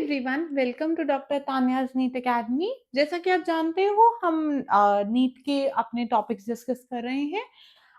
Everyone, welcome to doctor Tanya's NEET academy. जैसा कि आप जानते हो, हम नीट के अपने टॉपिक्स डिस्कस कर रहे हैं।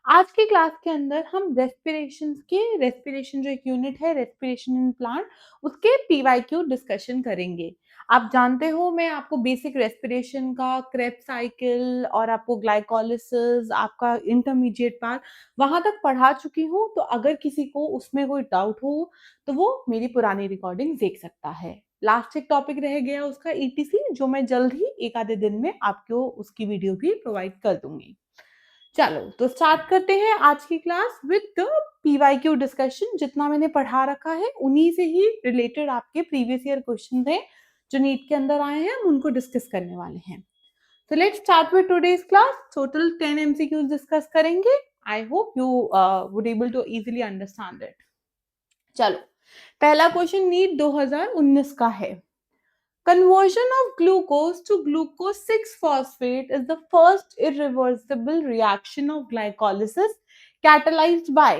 आज की क्लास के अंदर हम रेस्पिरेशन जो एक यूनिट है, रेस्पिरेशन इन प्लांट, उसके पीवाईक्यू डिस्कशन करेंगे। आप जानते हो, मैं आपको बेसिक रेस्पिरेशन का क्रेब्स साइकिल और आपको ग्लाइकोलिसिस, आपका इंटरमीडिएट पार्ट वहां तक पढ़ा चुकी हूँ। तो अगर किसी को उसमें कोई डाउट हो तो वो मेरी पुरानी रिकॉर्डिंग देख सकता है। लास्ट एक टॉपिक रह गया उसका ईटीसी, जो मैं जल्द ही एक आधे दिन में आपको उसकी वीडियो भी प्रोवाइड कर दूंगी। चलो तो स्टार्ट करते हैं आज की class with the PYQ discussion. जितना मैंने पढ़ा रखा है उन्हीं से ही रिलेटेड आपके प्रीवियस ईयर क्वेश्चन थे जो नीट के अंदर आए हैं, हम उनको डिस्कस करने वाले हैं। तो let's start with today's class. Total 10 MCQs discuss करेंगे। I hope you would able to easily understand it. चलो, पहला क्वेश्चन नीट 2019 का है। Conversion of glucose to glucose 6-phosphate is the first irreversible reaction of glycolysis catalyzed by।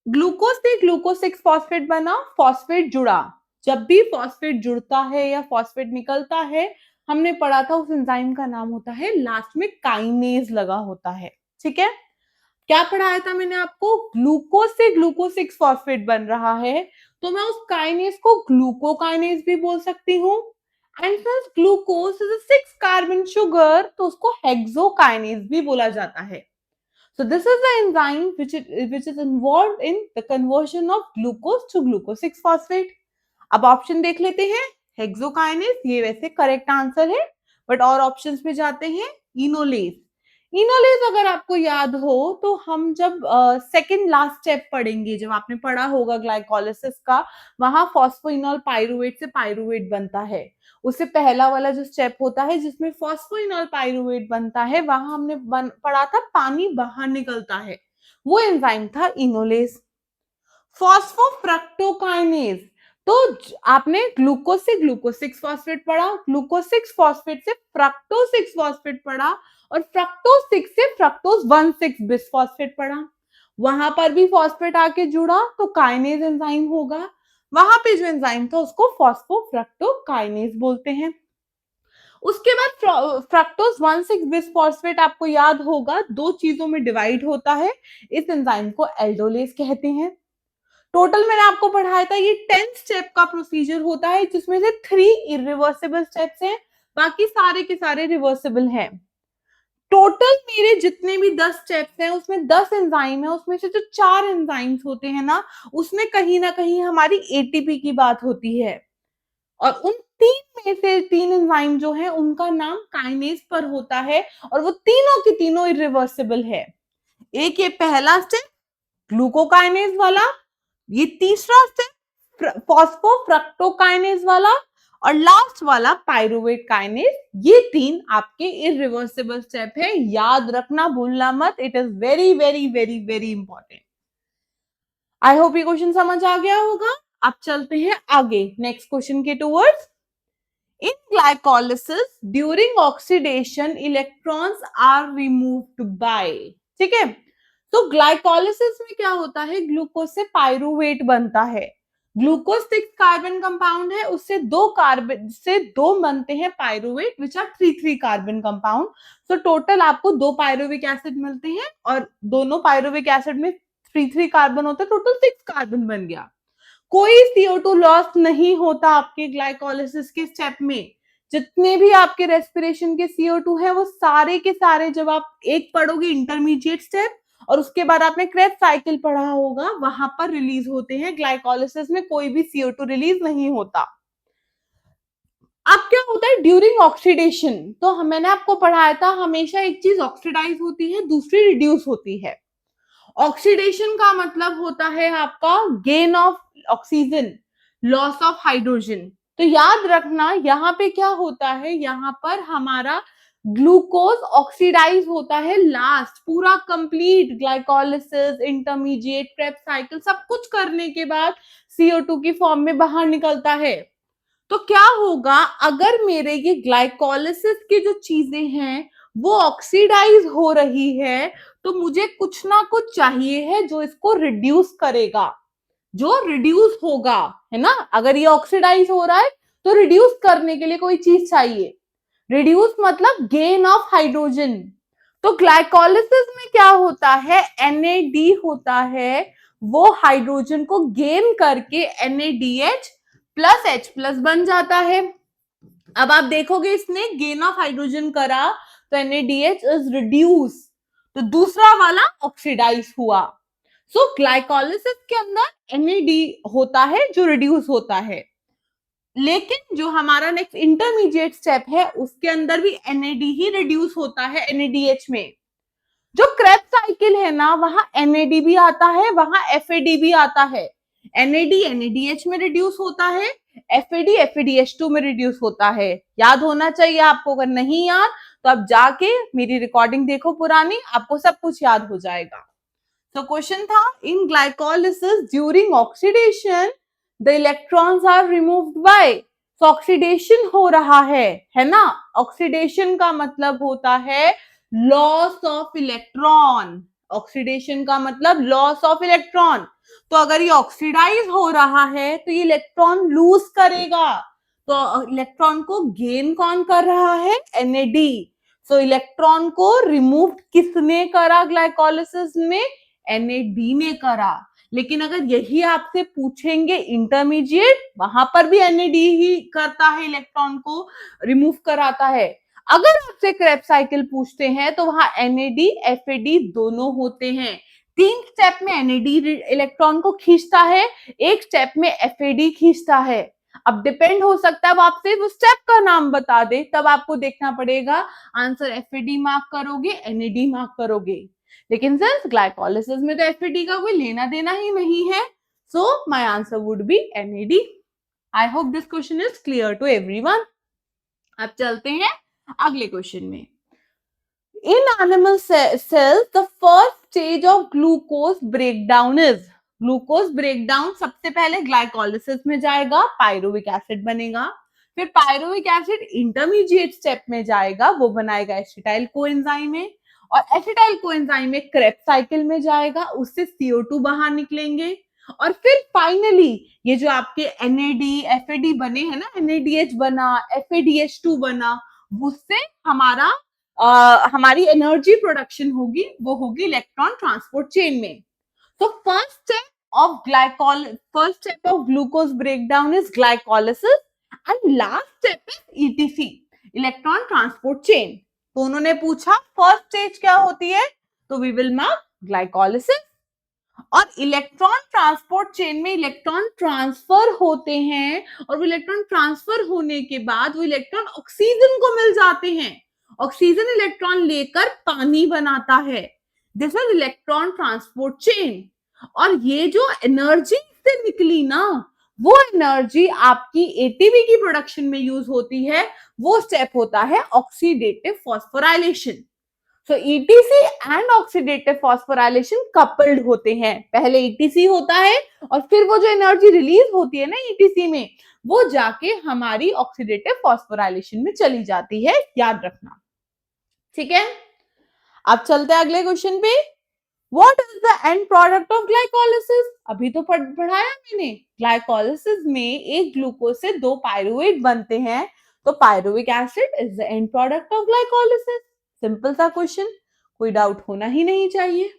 Glucose से glucose 6-फॉस्फेट बना, phosphate जुड़ा। जब भी फॉस्फेट जुड़ता है या फॉस्फेट निकलता है, हमने पढ़ा था उस एंजाइम का नाम होता है, लास्ट में काइनेज लगा होता है। ठीक है, क्या पढ़ाया था मैंने आपको? ग्लूकोज से ग्लूकोज 6-फॉस्फेट बन रहा है तो मैं उस काइनेज को ग्लूकोकाइनेज भी बोल सकती हूँ। And since glucose is a 6 carbon sugar तो उसको हेक्सोकाइनेज भी बोला जाता है। So this is the enzyme which is involved in the conversion of glucose to glucose 6-phosphate। अब ऑप्शन देख लेते हैं। हेक्सोकाइनेज ये वैसे करेक्ट आंसर है, बट और ऑप्शंस में जाते हैं। इनोलेज। इनोलेज अगर आपको याद हो तो हम जब सेकंड लास्ट स्टेप पढ़ेंगे, जब आपने पढ़ा होगा ग्लाइकोलिसिस का, वहां फॉस्फोइनोल पाइरुवेट से पाइरुवेट बनता है। उससे पहला वाला जो स्टेप होता है जिसमें फॉस्फोइनोल पाइरुवेट बनता है, वहां हमने पढ़ा था पानी बाहर निकलता है, वो एंजाइम था इनोलेज। फॉस्फोफ्रक्टोकाइनेज, तो आपने ग्लूकोज से ग्लूकोज 6-फॉस्फेट पढ़ा, ग्लूकोज 6-फॉस्फेट से फ्रक्टोज 6-फॉस्फेट पढ़ा, और फ्रक्टोज 6 से फ्रक्टोज 1,6-बिसफॉस्फेट पढ़ा। वहां पर भी फॉस्फेट आके जुड़ा तो काइनेज एंजाइम होगा। वहां पे जो एंजाइम था उसको फॉस्फोफ्रक्टोकाइनेज बोलते हैं। उसके बाद फ्रक्टोज 1,6-बिसफॉस्फेट आपको याद होगा दो चीजों में डिवाइड होता है, इस एंजाइम को एल्डोलेज कहते हैं। टोटल मैंने आपको पढ़ाया था ये 10 स्टेप का प्रोसीजर होता है, जिसमें से 3 इरिवर्सिबल स्टेप्स हैं, बाकी सारे के सारे रिवर्सिबल हैं। टोटल मेरे जितने भी 10 स्टेप्स हैं उसमें 10 एंजाइम है, उसमें से जो 4 एंजाइम्स होते हैं ना, उसमें कहीं ना कहीं हमारी एटीपी की बात होती है, और उन 3 में से 3 एंजाइम जो है उनका नाम काइनेज पर होता है, और वो तीनों के तीनों इरिवर्सिबल है। एक ये पहला स्टेप ग्लूकोकाइनेज वाला, ये तीसरा स्टेप फॉस्फोफ्रक्टोकाइनेज वाला, और लास्ट वाला पाइरुवेट काइनेज। ये 3 आपके इरिवर्सिबल स्टेप है, याद रखना, भूलना मत। It is very very very very important. I hope ये क्वेश्चन समझ आ गया होगा। अब चलते हैं आगे नेक्स्ट क्वेश्चन के towards. In glycolysis during oxidation electrons are removed by. ठीक है, तो ग्लाइकोलिसिस में क्या होता है, ग्लूकोज से पाइरुवेट बनता है। ग्लूकोज 6 कार्बन कंपाउंड है, उससे दो बनते हैं pyruvate which are 3 carbon compound. तो टोटल आपको 2 पाइरुविक एसिड मिलते हैं, और दोनों पाइरुविक एसिड में 3 कार्बन होते हैं, टोटल 6 कार्बन बन गया। कोई CO2 लॉस नहीं होता आपके ग्लाइकोलिसिस के स्टेप में। जितने भी आपके रेस्पिरेशन के CO2 है वो सारे के सारे, जब आप एक पढ़ोगे इंटरमीडिएट स्टेप और उसके बाद आपने क्रेब्स साइकिल पढ़ा होगा, वहां पर रिलीज होते हैं। ग्लाइकोलिसिस में कोई भी CO2 रिलीज नहीं होता। अब क्या होता है ड्यूरिंग ऑक्सीडेशन, तो मैंने आपको पढ़ाया था हमेशा एक चीज ऑक्सीडाइज होती है, दूसरी रिड्यूस होती है। ऑक्सीडेशन का मतलब होता है आपका gain of oxygen, loss of hydrogen. तो याद रखना यहाँ पे क्या होता है, यहाँ पर हमारा ग्लूकोज ऑक्सीडाइज होता है लास्ट, पूरा complete glycolysis, intermediate, Krebs cycle सब कुछ करने के बाद CO2 की फॉर्म में बाहर निकलता है। तो क्या होगा अगर मेरे ये ग्लाइकोलिसिस की जो चीजें हैं वो ऑक्सीडाइज हो रही है, तो मुझे कुछ ना कुछ चाहिए है जो इसको रिड्यूस करेगा। जो रिड्यूस होगा, है ना। अगर ये ऑक्सीडाइज हो रहा है तो रिड्यूस करने के लिए कोई चीज चाहिए। रिड्यूस मतलब गेन ऑफ हाइड्रोजन। तो ग्लाइकोलिसिस में क्या होता है, NAD होता है, वो हाइड्रोजन को गेन करके NADH प्लस H प्लस बन जाता है। अब आप देखोगे इसने गेन ऑफ हाइड्रोजन करा तो NADH इज रिड्यूस, तो दूसरा वाला ऑक्सीडाइज हुआ। सो ग्लाइकोलिसिस के अंदर NAD होता है जो रिड्यूस होता है, लेकिन जो हमारा नेक्स्ट इंटरमीडिएट स्टेप है उसके अंदर भी NAD ही रिड्यूस होता है NADH में। जो क्रेब्स साइकिल है ना, वहां NAD भी आता है, वहां FAD भी आता है। NAD NADH में रिड्यूस होता है, FAD FADH2 में रिड्यूस होता है। याद होना चाहिए आपको, अगर नहीं याद तो आप जाके मेरी रिकॉर्डिंग देखो पुरानी, आपको सब कुछ याद हो जाएगा। तो क्वेश्चन था, in glycolysis during oxidation the electrons are removed by. तो ऑक्सीडेशन हो रहा है ना। ऑक्सीडेशन का मतलब होता है लॉस ऑफ इलेक्ट्रॉन। ऑक्सीडेशन का मतलब लॉस ऑफ इलेक्ट्रॉन। तो अगर ये ऑक्सीडाइज हो रहा है तो ये इलेक्ट्रॉन लूज करेगा। तो इलेक्ट्रॉन को गेन कौन कर रहा है, NAD। सो इलेक्ट्रॉन को रिमूव किसने करा ग्लाइकोलिसिस में, NAD ने करा। लेकिन अगर यही आपसे पूछेंगे इंटरमीडिएट, वहां पर भी NAD ही करता है, इलेक्ट्रॉन को रिमूव कराता है। अगर आपसे क्रेब्स साइकिल पूछते हैं तो वहां NAD FAD दोनों होते हैं। 3 स्टेप में NAD इलेक्ट्रॉन को खींचता है, 1 स्टेप में FAD खींचता है। अब डिपेंड हो सकता है वो आपसे वो स्टेप का नाम बता दे, तब आपको देखना पड़ेगा आंसर FAD मार्क करोगे NAD मार्क करोगे। लेकिन सिंस ग्लाइकोलिसिस में तो FAD का कोई लेना देना ही नहीं है, so my answer would be NAD। I hope this question is clear to everyone. अब चलते हैं अगले क्वेश्चन में। In animal cells the first stage of glucose breakdown is. Glucose breakdown सबसे पहले ग्लाइकोलिसिस में जाएगा, पायरुविक एसिड बनेगा। फिर पायरुविक एसिड इंटरमीडिएट स्टेप में जाएगा, वो बनाएगा एसिटाइल कोएंजाइम में, और एसिटाइल कोएंजाइम में क्रेब्स साइकिल में जाएगा, उससे CO2 बाहर निकलेंगे। और फिर फाइनली ये जो आपके NAD FAD बने हैं ना, NADH बना, FADH2 बना, उससे हमारी एनर्जी प्रोडक्शन होगी, वो होगी इलेक्ट्रॉन ट्रांसपोर्ट चेन में। तो first step of glucose breakdown is glycolysis and last step is ETC, electron transport chain. तो उन्होंने पूछा फर्स्ट स्टेज क्या होती है, तो वी विल मार्क ग्लाइकोलिसिस। और इलेक्ट्रॉन ट्रांसपोर्ट चेन में इलेक्ट्रॉन ट्रांसफर होते हैं, और वो इलेक्ट्रॉन ट्रांसफर होने के बाद वो इलेक्ट्रॉन ऑक्सीजन को मिल जाते हैं। ऑक्सीजन इलेक्ट्रॉन लेकर पानी बनाता है। This is electron transport chain. और ये जो एनर्जी से निकली ना, वो एनर्जी आपकी ATP की प्रोडक्शन में यूज होती है। वो स्टेप होता है oxidative phosphorylation. So ETC and oxidative phosphorylation coupled होते हैं। पहले ETC होता है और फिर वो जो एनर्जी रिलीज होती है ना ETC में, वो जाके हमारी ऑक्सीडेटिव फॉस्फोराइलेशन में चली जाती है, याद रखना। ठीक है, अब चलते हैं अगले क्वेश्चन पे। What is the end product of glycolysis? अभी तो पढ़ाया मैंने, ग्लाइकोलिसिस में एक ग्लूकोज से 2 पायरुवेट बनते हैं, तो pyruvic acid is the end product of glycolysis. Simple सा क्वेश्चन, कोई डाउट होना ही नहीं चाहिए।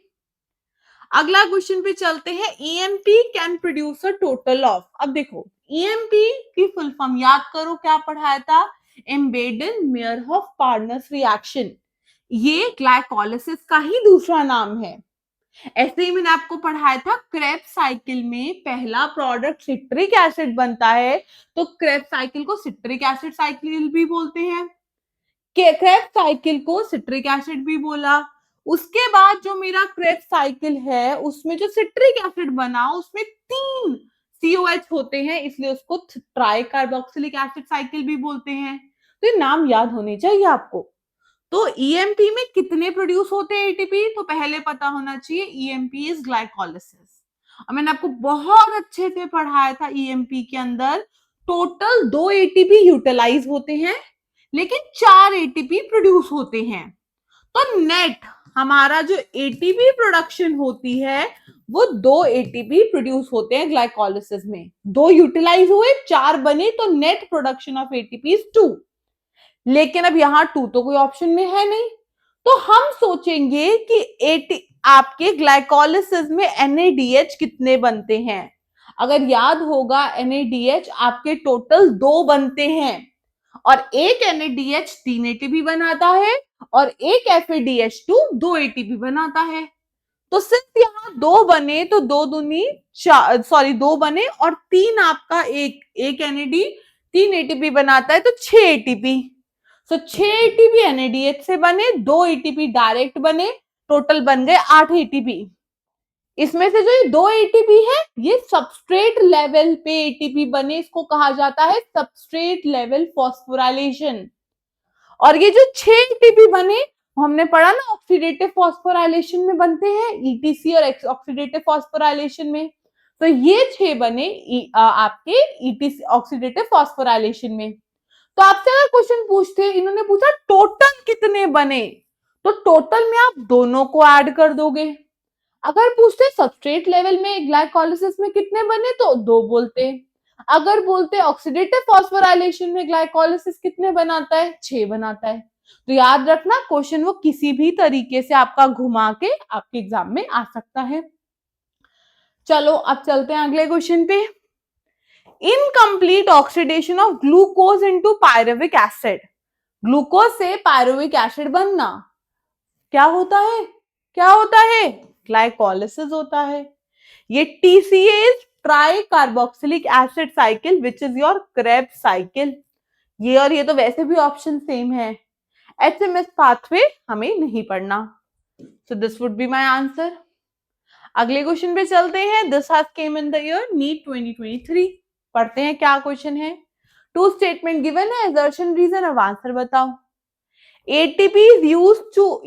अगला क्वेश्चन पे चलते हैं। EMP can produce a total of. अब देखो EMP की फुल फॉर्म याद करो, क्या पढ़ाया था, एम्बेडेड मेयरहोफ पार्टनर्स रिएक्शन। ये ग्लाइकोलिसिस का ही दूसरा नाम है। ऐसे ही मैंने आपको पढ़ाया था क्रेब्स साइकिल में पहला प्रोडक्ट सिट्रिक एसिड बनता है, तो क्रेब्स साइकिल को सिट्रिक एसिड साइकिल भी बोलते हैं, क्रेब्स साइकिल को सिट्रिक एसिड भी बोला। उसके बाद जो मेरा क्रेब्स साइकिल है उसमें जो सिट्रिक एसिड बना उसमें 3 COH होते हैं, इसलिए उसको ट्राई कार्बोक्सिलिक एसिड साइकिल भी बोलते हैं। तो ये नाम याद होने चाहिए आपको। तो EMP में कितने प्रोड्यूस होते हैं ATP, तो पहले पता होना चाहिए EMP इज ग्लाइकोलिसिस। और मैंने आपको बहुत अच्छे से पढ़ाया था EMP के अंदर टोटल 2 ATP यूटिलाइज होते हैं, लेकिन 4 ATP प्रोड्यूस होते हैं। तो नेट हमारा जो एटीपी प्रोडक्शन होती है वो 2 एटीपी प्रोड्यूस होते हैं ग्लाइकोलिसिस में, 2 यूटिलाइज हुए 4 बने तो net production of ATP is 2। लेकिन अब यहां 2 तो कोई ऑप्शन में है नहीं, तो हम सोचेंगे कि एटी आपके ग्लाइकोलिसिस में NADH कितने बनते हैं। अगर याद होगा NADH आपके टोटल 2 बनते हैं और एक NADH 3 एटीपी बनाता है और एक FADH2 2 एटीपी बनाता है। तो सिर्फ यहाँ 2 बने तो 2 दूनी 4, सॉरी 2 बने और 3 आपका एक NAD 3 एटीपी बनाता है तो 6 एटीपी। सो 6 एटीपी NADH से बने, 2 एटीपी डायरेक्ट बने, टोटल बन गए 8 एटीपी। इसमें से जो ये 2 एटीपी है ये सबस्ट्रेट लेवल पे एटीपी बने, इसको कहा जाता है सबस्ट्रेट लेवल फॉस्फोराइलेशन। और ये जो 6 एटीपी बने हमने पढ़ा ना ऑक्सीडेटिव फॉस्फोराइलेशन में बनते हैं, ईटीसी और ऑक्सीडेटिव फॉस्फोराइलेशन में, तो ये 6 बने आपके ईटीसी ऑक्सीडेटिव फॉस्फोराइलेशन में। तो आपसे अगर क्वेश्चन पूछते, इन्होंने पूछा टोटल कितने बने, तो टोटल में आप दोनों को ऐड कर दोगे। अगर पूछते सबस्ट्रेट लेवल में ग्लाइकोलिसिस में कितने बने तो 2 बोलते। अगर बोलते ऑक्सीडेटिव फॉस्फोराइलेशन में ग्लाइकोलिसिस कितने बनाता है, 6 बनाता है। तो याद रखना क्वेश्चन वो किसी भी तरीके से आपका घुमा के आपके एग्जाम में आ सकता है। चलो अब चलते हैं अगले क्वेश्चन पे। Incomplete oxidation of glucose into pyruvic acid. Glucose से पायरुविक एसिड बनना क्या होता है, क्या होता है, ग्लाइकोलिसिस होता है। ये TCase tri carboxylic acid cycle which is your Krebs cycle. ये और ये तो वैसे भी ऑप्शन सेम है, HMS पाथवे हमें नहीं पढ़ना। So this would be my answer. अगले क्वेश्चन पे चलते हैं। This has came in the year NEET 2023। पढ़ते हैं क्या क्वेश्चन है। 2 स्टेटमेंट गिवन है, असर्शन रीजन अब आंसर बताओ। ATP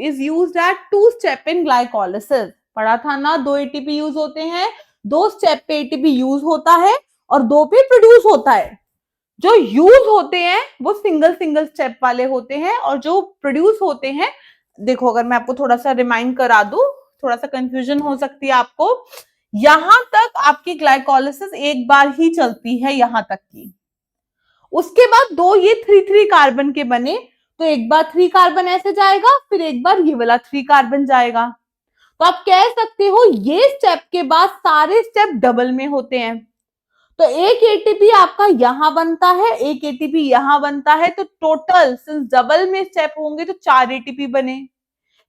is used at 2 step in glycolysis। पढ़ा था ना 2 ATP यूज होते हैं, 2 स्टेप पे ATP यूज होता है और 2 पे प्रोड्यूस होता है। जो यूज होते हैं वो सिंगल सिंगल स्टेप वाले होते हैं और जो प्रोड्यूस होते हैं, देखो अगर मैं आपको थोड़ा सा रिमाइंड करा दूं, थोड़ा सा कंफ्यूजन हो सकती है आपको। यहां तक आपकी ग्लाइकोलिसिस एक बार ही चलती है, यहां तक की। उसके बाद 2 ये 3 कार्बन के बने तो एक बार 3 कार्बन ऐसे जाएगा, फिर एक बार ये वाला 3 कार्बन जाएगा। तो आप कह सकते हो ये स्टेप के बाद सारे स्टेप डबल में होते हैं। तो एक एटीपी आपका यहां बनता है, एक एटीपी यहां बनता है, तो टोटल सिंस डबल में स्टेप होंगे तो 4 एटीपी बने।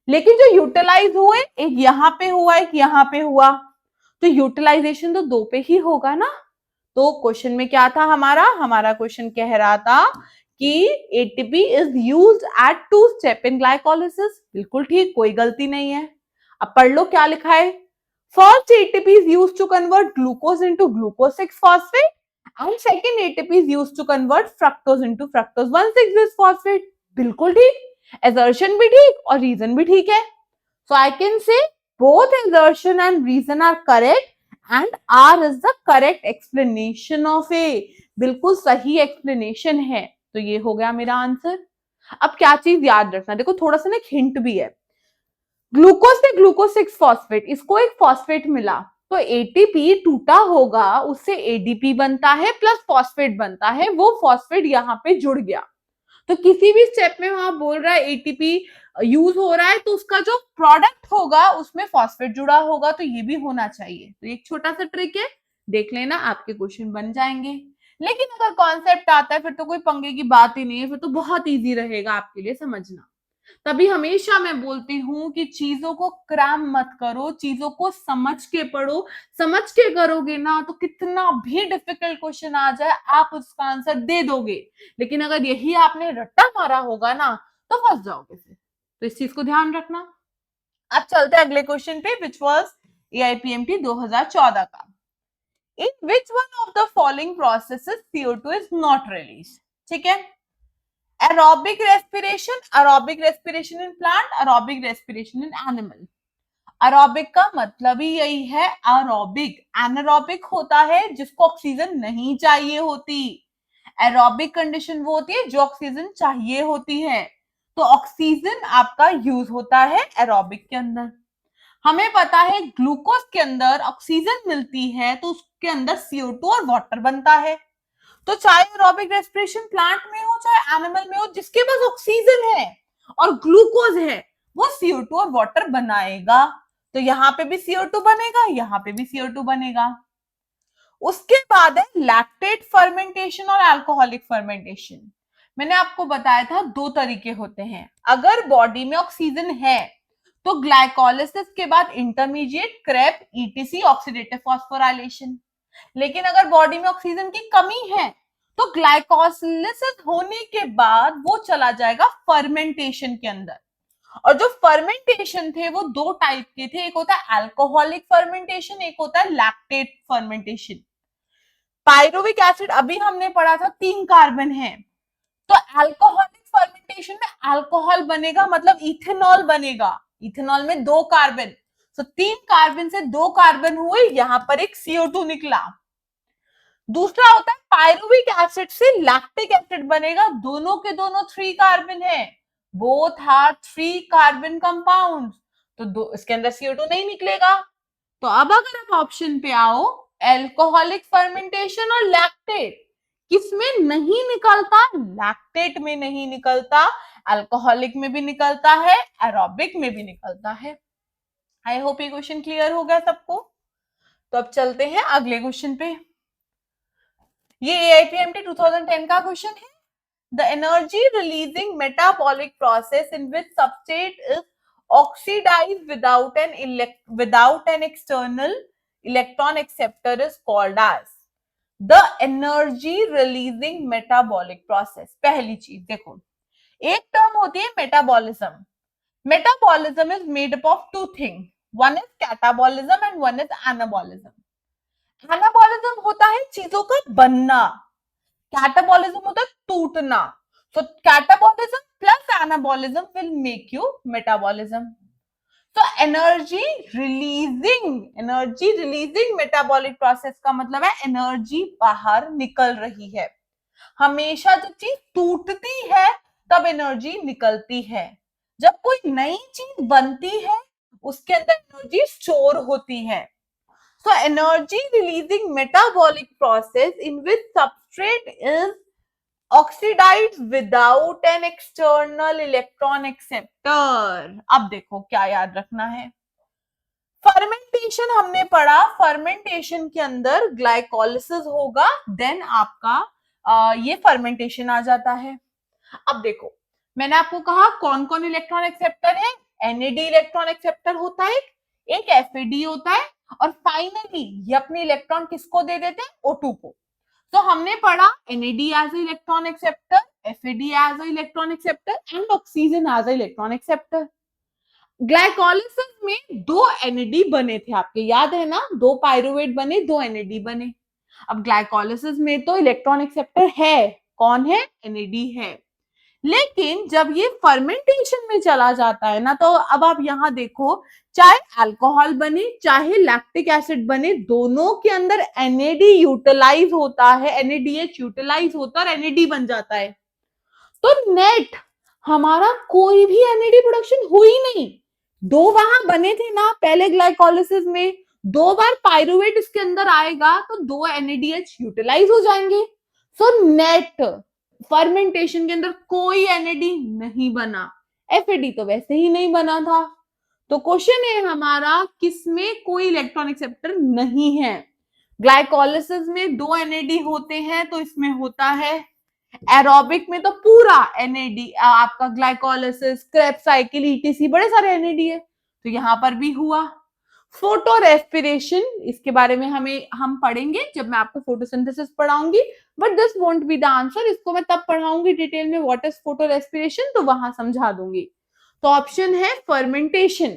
लेकिन जो यूटिलाइज हुए, एक यहां पे हुआ एक यहां पे हुआ, तो यूटिलाइजेशन तो 2 पे ही होगा ना। तो क्वेश्चन में क्या था हमारा क्वेश्चन कह रहा था कि ATP is used eight 2 step in glycolysis. बिल्कुल ठीक, कोई गलती नहीं है। अब पढ़ लो क्या लिखा है। First ATP is used to convert glucose into glucose 6 phosphate and second ATP is used to convert fructose into fructose 1,6 bis phosphate. बिल्कुल ठीक, assertion भी ठीक और रीजन भी ठीक है। So I can say both assertion and reason are correct and R is the correct explanation of A। बिल्कुल सही explanation है, तो ये हो गया मेरा आंसर। अब क्या चीज याद रखना, देखो थोड़ा सा ना एक हिंट भी है। ग्लूकोज से ग्लूकोज 6 फॉस्फेट, इसको एक फॉस्फेट मिला तो एटीपी टूटा होगा, उससे एडीपी बनता है प्लस फॉस्फेट बनता है, वो फॉस्फेट यहाँ पे जुड़ गया। तो किसी भी स्टेप में वहां बोल रहा है एटीपी यूज हो रहा है तो उसका जो प्रोडक्ट होगा उसमें फॉस्फेट जुड़ा होगा, तो ये भी होना चाहिए। तो एक छोटा सा ट्रिक है, देख लेना आपके क्वेश्चन बन जाएंगे। लेकिन अगर कॉन्सेप्ट आता है फिर तो कोई पंगे की बात ही नहीं है, फिर तो बहुत इजी रहेगा आपके लिए समझना। तभी हमेशा मैं बोलती हूँ कि चीजों को क्रैम मत करो, चीजों को समझ के पढ़ो। समझ के करोगे ना तो कितना भी डिफिकल्ट क्वेश्चन आ जाए आप उसका आंसर दे दोगे। लेकिन अगर यही आपने रट्टा मारा होगा ना तो फंस जाओगे फिर। तो इस चीज को ध्यान रखना। अब चलते हैं अगले क्वेश्चन पे, विच वाज AIPMT 2014 का। In which one of the following processes CO2 is not release. ठीक है, aerobic respiration in plant, aerobic respiration in animal। aerobic का मतलब ही यही है aerobic। anaerobic होता है जिसको ऑक्सीजन नहीं चाहिए होती, aerobic कंडीशन वो होती है जो ऑक्सीजन चाहिए होती है। तो ऑक्सीजन आपका यूज होता है एरोबिक के अंदर। हमें पता है ग्लूकोज के अंदर ऑक्सीजन मिलती है तो उसके अंदर CO2 और वाटर बनता है। तो चाहे एरोबिक रेस्पिरेशन प्लांट में हो चाहे एनिमल में हो, जिसके पास ऑक्सीजन है और ग्लूकोज है वो CO2 और वाटर बनाएगा। तो यहाँ पे भी CO2 बनेगा, यहाँ पे भी CO2 बनेगा। उसके बाद है लैक्टेट फर्मेंटेशन और अल्कोहलिक फर्मेंटेशन। मैंने आपको बताया था दो तरीके होते हैं। अगर बॉडी में ऑक्सीजन है तो ग्लाइकोलिसिस के बाद intermediate Kreb ETC oxidative phosphorylation. लेकिन अगर बॉडी में ऑक्सीजन की कमी है तो ग्लाइकोलिसिस होने के बाद वो चला जाएगा फर्मेंटेशन के अंदर। और जो फर्मेंटेशन थे वो दो टाइप के थे, एक होता है अल्कोहलिक फर्मेंटेशन, एक होता है लैक्टेट फर्मेंटेशन। पायरुविक एसिड अभी हमने पढ़ा था 3 कार्बन है, तो अल्कोहलिक फर्मेंटेशन में अल्कोहल बनेगा, मतलब इथेनॉल बनेगा। इथेनॉल में 2 कार्बन, तो 3 कार्बन से 2 कार्बन हुए, यहां पर एक CO2 निकला। दूसरा होता है पायरुविक एसिड से लैक्टिक एसिड बनेगा, दोनों के दोनों 3 कार्बन है, बोथ आर 3 कार्बन कंपाउंड, तो इसके अंदर CO2 नहीं निकलेगा। तो अब अगर आप ऑप्शन पे आओ, एल्कोहलिक फर्मेंटेशन और लैक्टेट, किसमें नहीं निकलता? लैक्टेट में नहीं निकलता, अल्कोहलिक में भी निकलता है, एरोबिक में भी निकलता है। आई होप ये क्वेश्चन क्लियर हो गया सबको। तो अब चलते हैं अगले क्वेश्चन पे। ये AIPMT 2010 का क्वेश्चन है। The energy releasing metabolic process in which substrate is oxidized without an external electron acceptor is called as the energy releasing metabolic process। पहली चीज देखो, एक टर्म होती है metabolism. Metabolism is made up of 2 thing, one is catabolism and one is anabolism. Anabolism होता है चीजों का बनना, कैटाबॉलिज्म होता है टूटना। So catabolism plus anabolism will make you metabolism. So energy releasing metabolic process का मतलब है एनर्जी बाहर निकल रही है। हमेशा जब चीज टूटती है तब एनर्जी निकलती है। जब कोई नई चीज बनती है उसके अंदर एनर्जी स्टोर होती है। So energy releasing metabolic process in which substrate is oxidized without an external electron acceptor। अब देखो क्या याद रखना है, फर्मेंटेशन हमने पढ़ा, फर्मेंटेशन के अंदर ग्लाइकोलिसिस होगा, देन आपका ये फर्मेंटेशन आ जाता है। अब देखो मैंने आपको कहा कौन कौन इलेक्ट्रॉन एक्सेप्टर है, NAD इलेक्ट्रॉन एक्सेप्टर होता है, एक FAD होता है, और फाइनली ये अपने इलेक्ट्रॉन किसको दे देते हैं? O2 को। तो हमने पढ़ा NAD as electron acceptor, FAD as electron acceptor and oxygen as electron acceptor. Glycolysis में 2 NAD बने थे, आपके याद है ना, 2 पायरुवेट बने, 2 NAD बने। अब ग्लाइकोलिसिस में तो इलेक्ट्रॉन एक्सेप्टर है, कौन है? NAD है। लेकिन जब ये फर्मेंटेशन में चला जाता है ना, तो अब आप यहां देखो, चाहे अल्कोहल बने चाहे लैक्टिक एसिड बने, दोनों के अंदर NAD यूटिलाइज होता है, NADH यूटिलाइज होता है और NAD बन जाता है। तो नेट हमारा कोई भी NAD प्रोडक्शन हुई नहीं। 2 वहां बने थे ना पहले ग्लाइकोलिसिस में, 2 बार पायरुवेट इसके अंदर आएगा तो 2 NADH यूटिलाइज हो जाएंगे। सो नेट फर्मेंटेशन के अंदर कोई NAD नहीं बना, FAD तो वैसे ही नहीं बना था। तो क्वेश्चन है हमारा किसमें कोई इलेक्ट्रॉन एक्सेप्टर नहीं है। ग्लाइकोलिसिस में 2 NAD होते हैं, तो इसमें होता है। एरोबिक में तो पूरा NAD, आपका ग्लाइकोलिसिस, क्रेब्स साइकिल, ETC, बड़े सारे NAD है, तो यहां पर भी हुआ। फोटो रेस्पिरेशन, इसके बारे में हम पढ़ेंगे जब मैं आपको फोटोसिंथेसिस पढ़ाऊंगी, but this won't be the answer, इसको मैं तब पढ़ाऊंगी डिटेल में व्हाट इज फोटो रेस्पिरेशन, तो वहां समझा दूंगी। तो ऑप्शन है फर्मेंटेशन।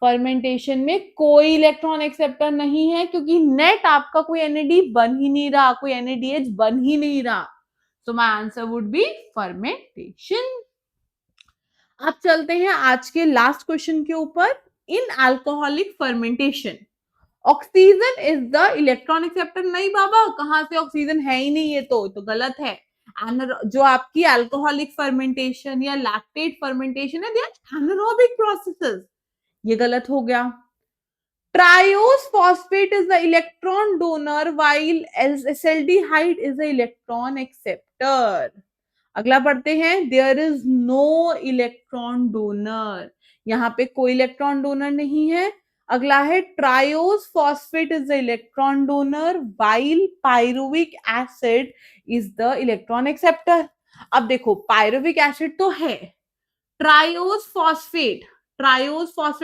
फर्मेंटेशन में कोई इलेक्ट्रॉन एक्सेप्टर नहीं है, क्योंकि नेट आपका कोई NAD बन ही नहीं रहा, कोई NADH बन ही नहीं रहा। So my answer would be fermentation। अब चलते हैं आज के लास्ट क्वेश्चन के ऊपर। In alcoholic fermentation oxygen is the electron acceptor. नहीं बाबा, कहां से ऑक्सीजन है ही नहीं, ये तो गलत है। जो आपकी अल्कोहलिक फर्मेंटेशन या लैक्टेट फर्मेंटेशन है, दे आर एनारोबिक प्रोसेसेस। ये गलत हो गया। Triose phosphate is the electron donor while acetaldehyde is the electron acceptor. अगला पढ़ते हैं, there is no electron donor, यहाँ पे कोई इलेक्ट्रॉन डोनर नहीं है। अगला है triose phosphate is the electron donor while pyruvic acid is the electron acceptor. अब देखो पायरुविक एसिड तो है, ट्रायोस फॉस्फेट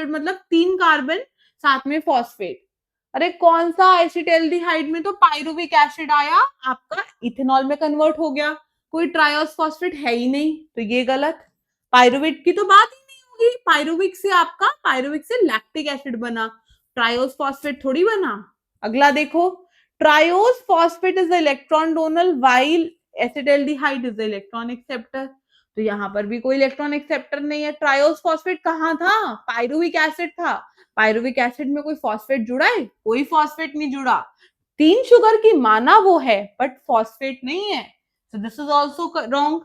मतलब 3 कार्बन साथ में फॉस्फेट। अरे कौन सा एसिटाल्डिहाइड में तो पायरुविक एसिड आया, आपका इथेनॉल में कन्वर्ट हो गया, कोई ट्रायोस फॉस्फेट है ही नहीं, तो ये गलत। पायरुवेट की तो बात ही नहीं होगी, पायरुविक से लैक्टिक एसिड बना, ट्रायोस फॉस्फेट थोड़ी बना। अगला देखो, triose phosphate is the electron donor while acetaldehyde is the electron acceptor. तो यहाँ पर भी कोई इलेक्ट्रॉन एक्सेप्टर नहीं है। ट्रायोस फॉस्फेट कहाँ था, पायरुविक एसिड था। पायरुविक एसिड में कोई फॉस्फेट जुड़ा है, कोई फॉस्फेट नहीं जुड़ा। 3 शुगर की माना वो है बट फॉस्फेट नहीं है, so this is also wrong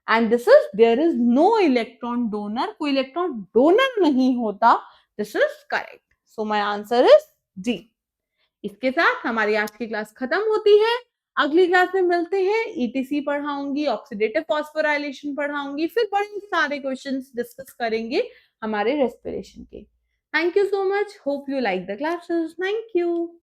and this is there is no electron donor, कोई इलेक्ट्रॉन डोनर नहीं होता, this is correct, so my answer is D। इसके साथ हमारी आज की क्लास खत्म होती है। अगली क्लास में मिलते हैं, ईटीसी पढ़ाऊंगी, ऑक्सीडेटिव फॉस्फोराइलेशन पढ़ाऊंगी, फिर बड़े सारे क्वेश्चंस डिस्कस करेंगे हमारे रेस्पिरेशन के। Thank you so much, hope you like the classes, thank you.